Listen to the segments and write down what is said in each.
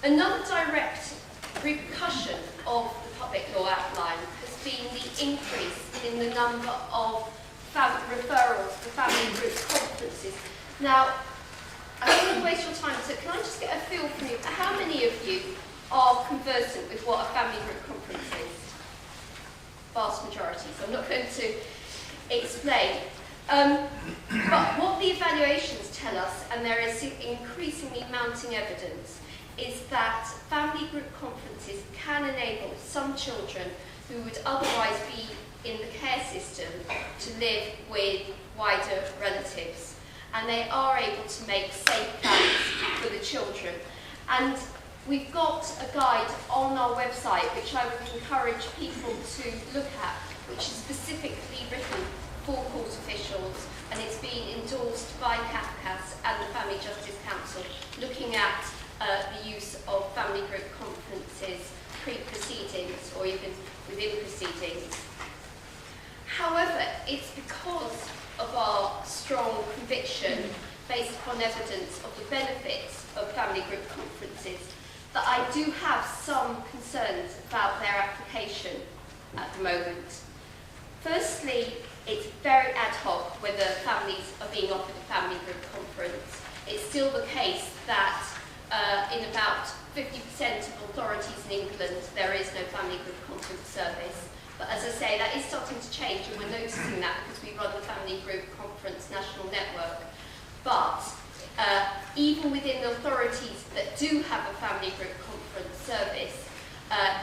Another direct repercussion of the public law outline has been the increase in the number of referrals for family group conferences. Now, I don't want to waste your time, so can I just get a feel from you? How many of you are conversant with what a family group conference is? Vast majority, so I'm not going to explain. But what the evaluations tell us, and there is increasingly mounting evidence, is that family group conferences can enable some children who would otherwise be in the care system to live with wider relatives. And they are able to make safe plans for the children. And we've got a guide on our website which I would encourage people to look at, which is specifically written for court officials, and it's been endorsed by Cassell and the Family Justice Council, looking at the use of family group conferences pre-proceedings or even within proceedings. However, it's because of our strong conviction based upon evidence of the benefits of family group conferences that I do have some concerns about their application at the moment. Firstly, it's very ad hoc whether families are being offered a family group conference. It's still the case that in about 50% of authorities in England there is no family group conference service. But as I say, that is starting to change, and we're noticing that because we run the Family Group Conference National Network. But even within the authorities that do have a family group conference service,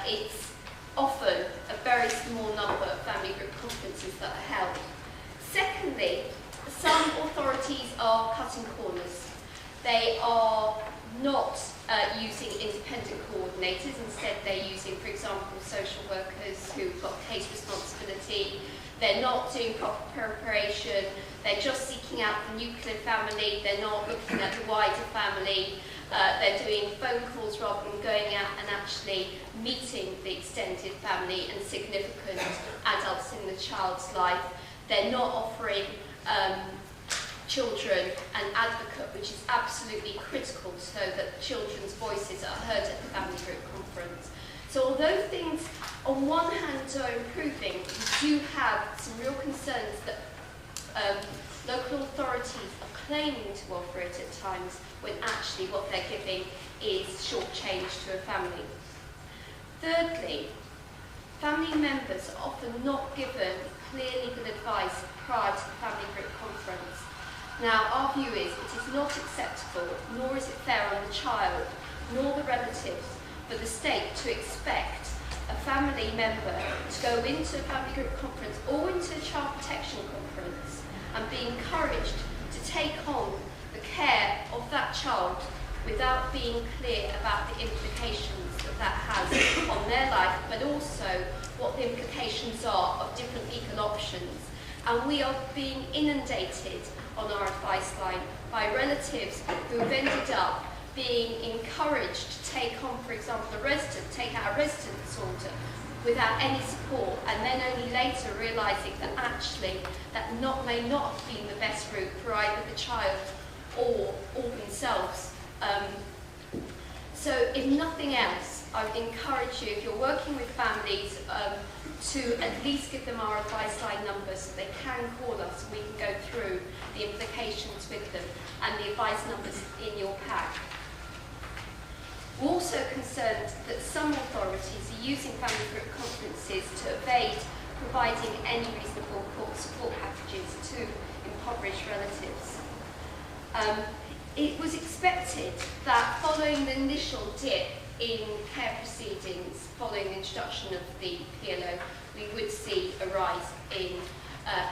it's often a very small number of family group conferences that are held. Secondly, some authorities are cutting corners. They are not using independent coordinators. Instead, they're using, for example, social workers who've got case responsibility. They're not doing proper preparation. They're just seeking out the nuclear family. They're not looking at the wider family. They're doing phone calls rather than going out and actually meeting the extended family and significant adults in the child's life. They're not offering children an advocate, which is absolutely critical so that children's voices are heard at the family group conference. So although things on one hand are improving, we do have some real concerns that local authorities are claiming to offer it at times when actually what they're giving is short change to a family. Thirdly, family members are often not given clear legal advice prior to the family group conference. Now, our view is it is not acceptable, nor is it fair on the child, nor the relatives, for the state to expect a family member to go into a family group conference or into a child protection conference and be encouraged to take on the care of that child without being clear about the implications that that has on their life, but also what the implications are of different legal options. And we are being inundated on our advice line by relatives who have ended up being encouraged to take on, for example, take out a residence order without any support, and then only later realising that actually that may not have been the best route for either the child or themselves. So if nothing else, I would encourage you, if you're working with families, to at least give them our advice line numbers so they can call us and we can go through the implications with them, and the advice numbers in your pack. We're also concerned that some authorities are using family group conferences to evade providing any reasonable court support packages to impoverished relatives. It was expected that following the initial dip in care proceedings, following the introduction of the PLO, we would see a rise in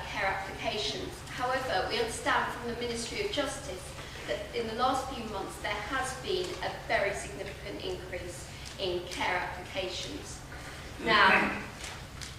care applications. However, we understand from the Ministry of Justice that in the last few months there has been a very significant increase in care applications. Now,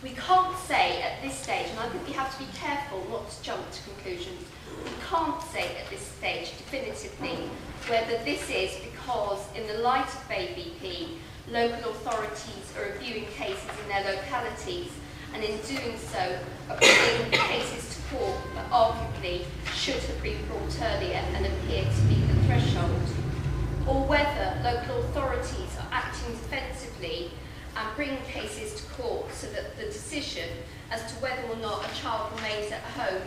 we can't say at this stage, and I think we have to be careful not to jump to conclusions, we can't say at this stage definitively whether this is because, in the light of ABP, local authorities are reviewing cases in their localities, and in doing so are bringing cases to court that arguably should have been brought earlier and appear to meet the threshold, or whether local authorities are acting defensively and bringing cases to court so that the decision as to whether or not a child remains at home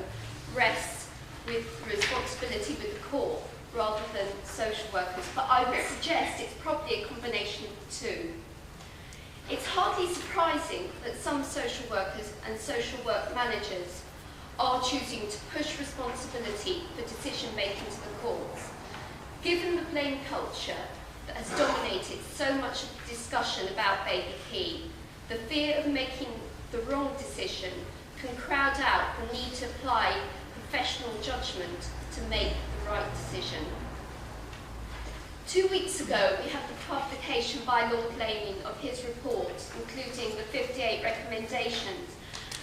rests with responsibility with the court rather than social workers. But I would suggest it's probably a combination of the two. It's hardly surprising that some social workers and social work managers are choosing to push responsibility for decision making to the courts. Given the blame culture that has dominated so much of the discussion about baby key, the fear of making the wrong decision can crowd out the need to apply professional judgment to make the right decision. 2 weeks ago, we had the publication by Lord Laney of his report, including the 58 recommendations,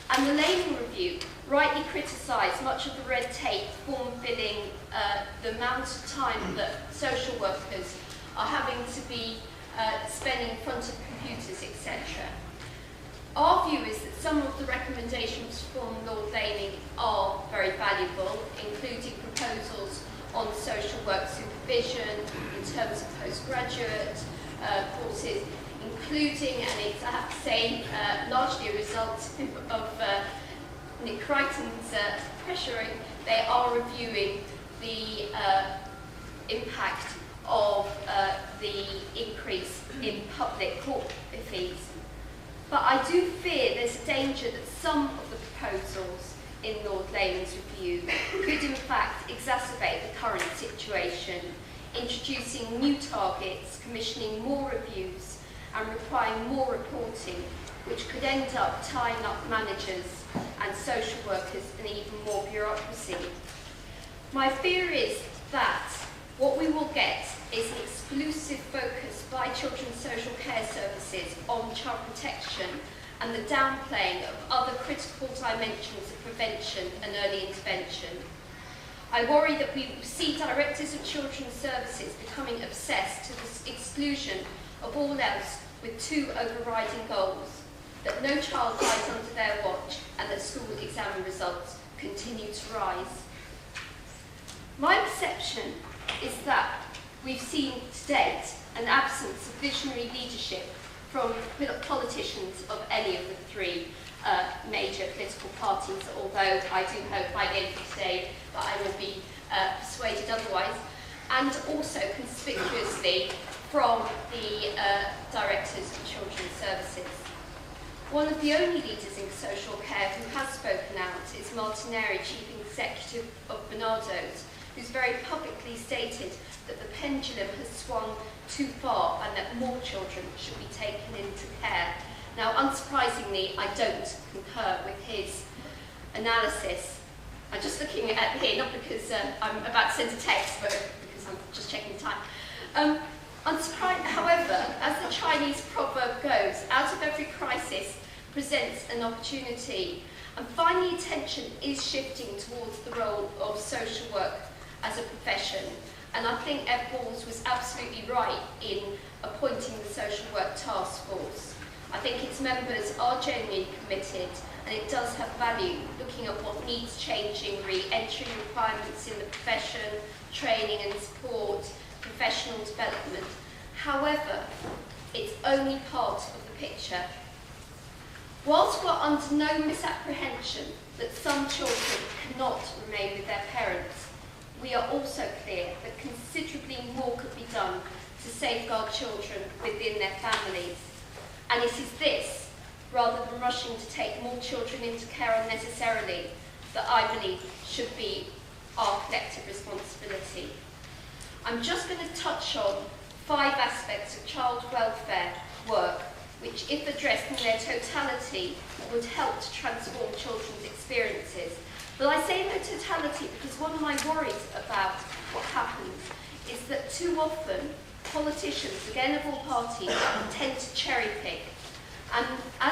and the Laney Review rightly criticised much of the red tape, form filling, the amount of time that social workers are having to be spending in front of computers, etc. Our view is that some of the recommendations from Lord Laney are very valuable, including proposals on social work supervision in terms of postgraduate courses, including, and it's, I have to say, largely a result of Nick Crichton's pressuring, they are reviewing the impact of the increase in public court fees. But I do fear there's a danger that some of the proposals in Lord Laney's review could in fact exacerbate the current situation, introducing new targets, commissioning more reviews and requiring more reporting, which could end up tying up managers and social workers in even more bureaucracy. My fear is that what we will get is an exclusive focus by children's social care services on child protection and the downplaying of other critical dimensions of prevention and early intervention. I worry that we will see directors of children's services becoming obsessed to the exclusion of all else with two overriding goals: that no child dies under their watch and that school exam results continue to rise. My perception is that we've seen to date an absence of visionary leadership from politicians of any of the three major political parties, although I do hope by the end of today that I will be persuaded otherwise, and also conspicuously from the directors of children's services. One of the only leaders in social care who has spoken out is Martin Airy, Chief Executive of Barnardo's, who's very publicly stated that the pendulum has swung too far and that more children should be taken into care. Now, unsurprisingly, I don't concur with his analysis. I'm just looking at here, not because I'm about to send a text, but because I'm just checking the time. However, as the Chinese proverb goes, out of every crisis presents an opportunity, and finally attention is shifting towards the role of social work as a profession. And I think Ed Balls was absolutely right in appointing the social work task force. I think its members are genuinely committed, and it does have value looking at what needs changing, re-entry requirements in the profession, training and support, professional development. However, it's only part of the picture. Whilst we're under no misapprehension that some children cannot remain with their parents, we are also clear that considerably more could be done to safeguard children within their families. And it is this, rather than rushing to take more children into care unnecessarily, that I believe should be our collective responsibility. I'm just going to touch on 5 aspects of child welfare work which, if addressed in their totality, would help to transform children's experiences. But I say their totality because one of my worries about what happens is that too often politicians, again of all parties, tend to cherry pick. And as